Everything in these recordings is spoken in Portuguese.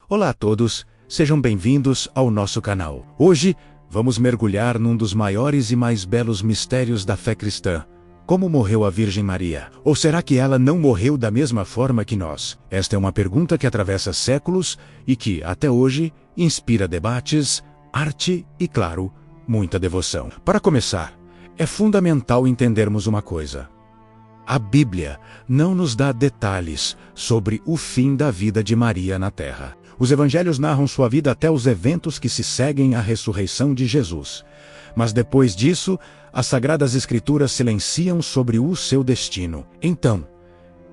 Olá a todos, sejam bem-vindos ao nosso canal. Hoje, vamos mergulhar num dos maiores e mais belos mistérios da fé cristã. Como morreu a Virgem Maria? Ou será que ela não morreu da mesma forma que nós? Esta é uma pergunta que atravessa séculos e que, até hoje, inspira debates, arte e, claro, muita devoção. Para começar, é fundamental entendermos uma coisa. A Bíblia não nos dá detalhes sobre o fim da vida de Maria na Terra. Os evangelhos narram sua vida até os eventos que se seguem à ressurreição de Jesus. Mas depois disso, as Sagradas Escrituras silenciam sobre o seu destino. Então,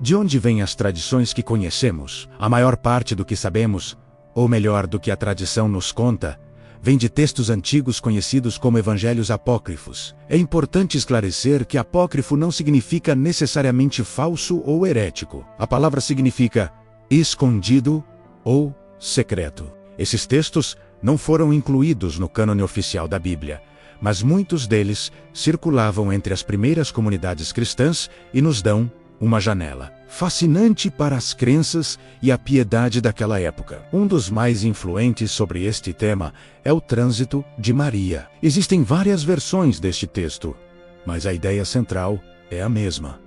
de onde vêm as tradições que conhecemos? A maior parte do que sabemos, ou melhor, do que a tradição nos conta, vem de textos antigos conhecidos como evangelhos apócrifos. É importante esclarecer que apócrifo não significa necessariamente falso ou herético. A palavra significa escondido ou secreto. Esses textos não foram incluídos no cânone oficial da Bíblia, mas muitos deles circulavam entre as primeiras comunidades cristãs e nos dão uma janela fascinante para as crenças e a piedade daquela época. Um dos mais influentes sobre este tema é o Trânsito de Maria. Existem várias versões deste texto, mas a ideia central é a mesma.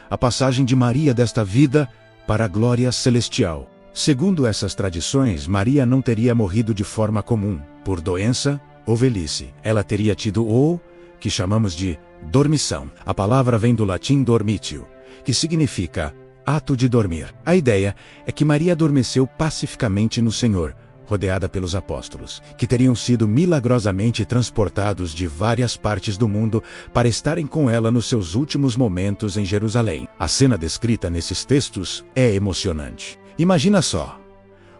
A passagem de Maria desta vida para a glória celestial. Segundo essas tradições, Maria não teria morrido de forma comum, por doença ou velhice. Ela teria tido o que chamamos de dormição. A palavra vem do latim dormitio, que significa ato de dormir. A ideia é que Maria adormeceu pacificamente no Senhor, rodeada pelos apóstolos, que teriam sido milagrosamente transportados de várias partes do mundo para estarem com ela nos seus últimos momentos em Jerusalém. A cena descrita nesses textos é emocionante. Imagina só,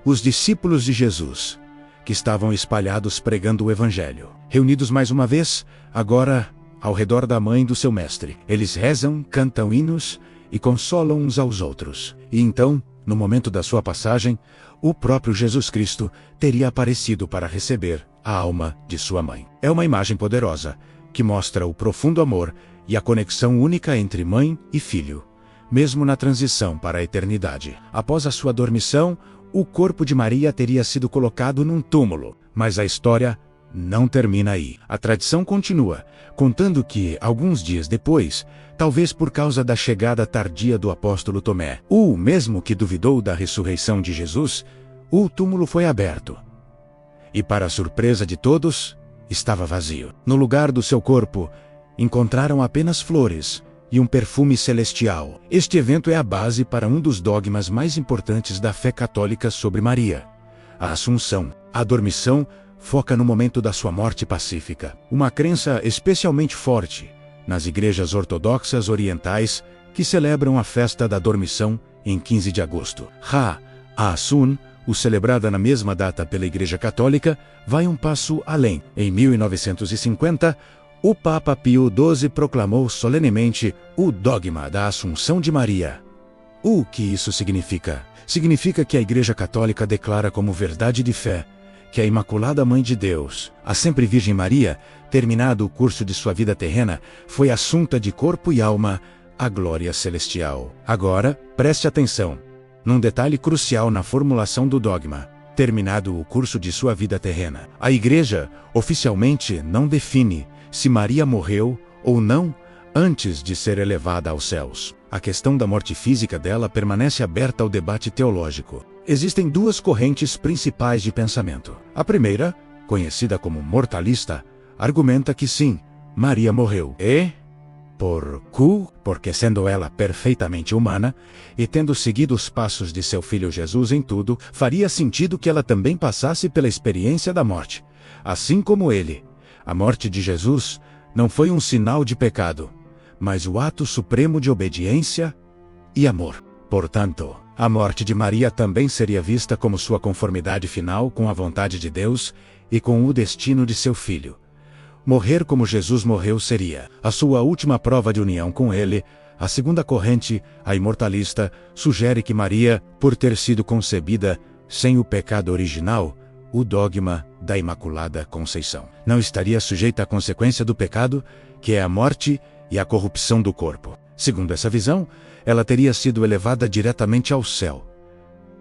os discípulos de Jesus, que estavam espalhados pregando o Evangelho, reunidos mais uma vez, agora ao redor da mãe do seu mestre. Eles rezam, cantam hinos e consolam uns aos outros. E então, no momento da sua passagem, o próprio Jesus Cristo teria aparecido para receber a alma de sua mãe. É uma imagem poderosa, que mostra o profundo amor e a conexão única entre mãe e filho, mesmo na transição para a eternidade. Após a sua dormição, o corpo de Maria teria sido colocado num túmulo, mas a história não termina aí. A tradição continua, contando que, alguns dias depois, talvez por causa da chegada tardia do apóstolo Tomé, o mesmo que duvidou da ressurreição de Jesus, o túmulo foi aberto. E para a surpresa de todos, estava vazio. No lugar do seu corpo, encontraram apenas flores e um perfume celestial. Este evento é a base para um dos dogmas mais importantes da fé católica sobre Maria, a Assunção. A dormição foca no momento da sua morte pacífica, uma crença especialmente forte nas igrejas ortodoxas orientais que celebram a festa da dormição em 15 de agosto. A Assun, o celebrada na mesma data pela Igreja Católica, vai um passo além. Em 1950, o Papa Pio XII proclamou solenemente o dogma da Assunção de Maria. O que isso significa? Significa que a Igreja Católica declara como verdade de fé que a Imaculada Mãe de Deus, a sempre Virgem Maria, terminado o curso de sua vida terrena, foi assunta de corpo e alma à glória celestial. Agora, preste atenção num detalhe crucial na formulação do dogma. Terminado o curso de sua vida terrena, a Igreja oficialmente não define se Maria morreu ou não antes de ser elevada aos céus. A questão da morte física dela permanece aberta ao debate teológico. Existem duas correntes principais de pensamento. A primeira, conhecida como mortalista, argumenta que sim, Maria morreu. Porque sendo ela perfeitamente humana, e tendo seguido os passos de seu filho Jesus em tudo, faria sentido que ela também passasse pela experiência da morte. Assim como ele, a morte de Jesus não foi um sinal de pecado, mas o ato supremo de obediência e amor. Portanto, a morte de Maria também seria vista como sua conformidade final com a vontade de Deus e com o destino de seu filho. Morrer como Jesus morreu seria a sua última prova de união com ele. A segunda corrente, a imortalista, sugere que Maria, por ter sido concebida sem o pecado original, o dogma da Imaculada Conceição, não estaria sujeita à consequência do pecado, que é a morte e a corrupção do corpo. Segundo essa visão, ela teria sido elevada diretamente ao céu,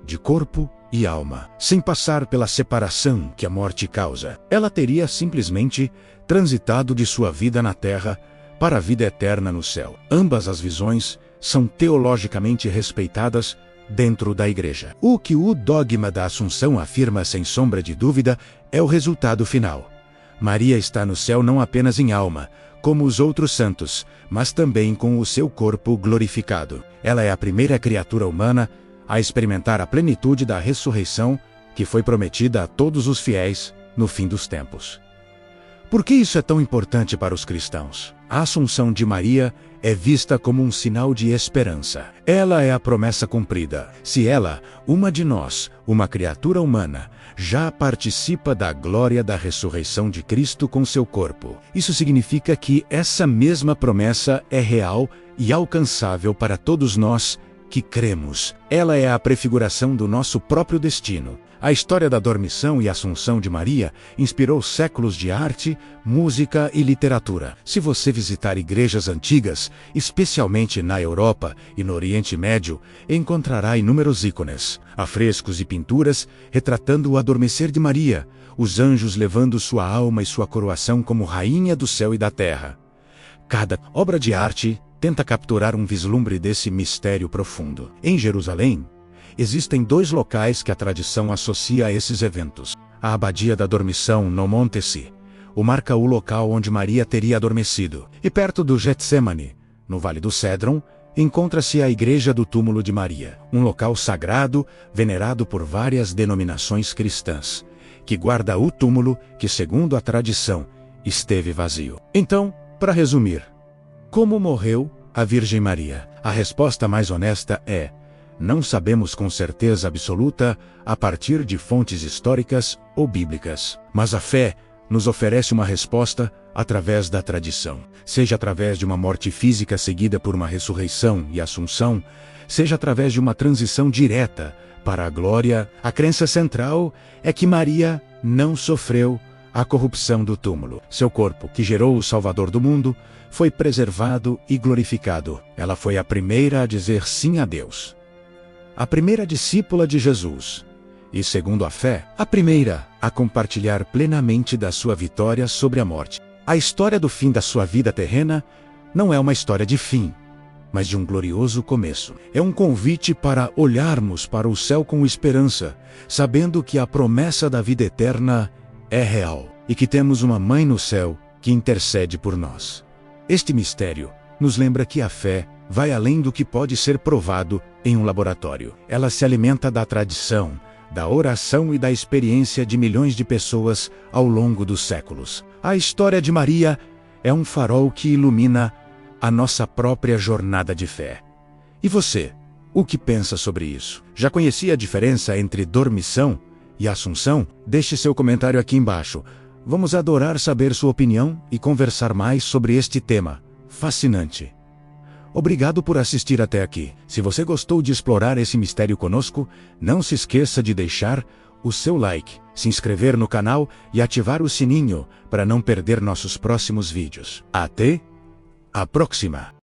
de corpo e alma, sem passar pela separação que a morte causa. Ela teria simplesmente transitado de sua vida na terra para a vida eterna no céu. Ambas as visões são teologicamente respeitadas dentro da Igreja. O que o dogma da Assunção afirma sem sombra de dúvida é o resultado final. Maria está no céu não apenas em alma, como os outros santos, mas também com o seu corpo glorificado. Ela é a primeira criatura humana a experimentar a plenitude da ressurreição que foi prometida a todos os fiéis no fim dos tempos. Por que isso é tão importante para os cristãos? A Assunção de Maria é vista como um sinal de esperança. Ela é a promessa cumprida. Se ela, uma de nós, uma criatura humana, já participa da glória da ressurreição de Cristo com seu corpo, isso significa que essa mesma promessa é real e alcançável para todos nós que cremos. Ela é a prefiguração do nosso próprio destino. A história da dormição e assunção de Maria inspirou séculos de arte, música e literatura. Se você visitar igrejas antigas, especialmente na Europa e no Oriente Médio, encontrará inúmeros ícones, afrescos e pinturas retratando o adormecer de Maria, os anjos levando sua alma e sua coroação como rainha do céu e da terra. Cada obra de arte tenta capturar um vislumbre desse mistério profundo. Em Jerusalém, existem 2 locais que a tradição associa a esses eventos. A Abadia da Dormição, no Monte Si, marca o local onde Maria teria adormecido. E perto do Getsemane, no Vale do Cédron, encontra-se a Igreja do Túmulo de Maria, um local sagrado venerado por várias denominações cristãs, que guarda o túmulo que, segundo a tradição, esteve vazio. Então, para resumir, como morreu a Virgem Maria? A resposta mais honesta é: não sabemos com certeza absoluta a partir de fontes históricas ou bíblicas. Mas a fé nos oferece uma resposta através da tradição. Seja através de uma morte física seguida por uma ressurreição e assunção, seja através de uma transição direta para a glória, a crença central é que Maria não sofreu a corrupção do túmulo. Seu corpo, que gerou o Salvador do mundo, foi preservado e glorificado. Ela foi a primeira a dizer sim a Deus, a primeira discípula de Jesus, e, segundo a fé, a primeira a compartilhar plenamente da sua vitória sobre a morte. A história do fim da sua vida terrena não é uma história de fim, mas de um glorioso começo. É um convite para olharmos para o céu com esperança, sabendo que a promessa da vida eterna é real, e que temos uma mãe no céu que intercede por nós. Este mistério nos lembra que a fé vai além do que pode ser provado em um laboratório. Ela se alimenta da tradição, da oração e da experiência de milhões de pessoas ao longo dos séculos. A história de Maria é um farol que ilumina a nossa própria jornada de fé. E você, o que pensa sobre isso? Já conhecia a diferença entre dormição e assunção? Deixe seu comentário aqui embaixo. Vamos adorar saber sua opinião e conversar mais sobre este tema fascinante. Obrigado por assistir até aqui. Se você gostou de explorar esse mistério conosco, não se esqueça de deixar o seu like, se inscrever no canal e ativar o sininho para não perder nossos próximos vídeos. Até a próxima!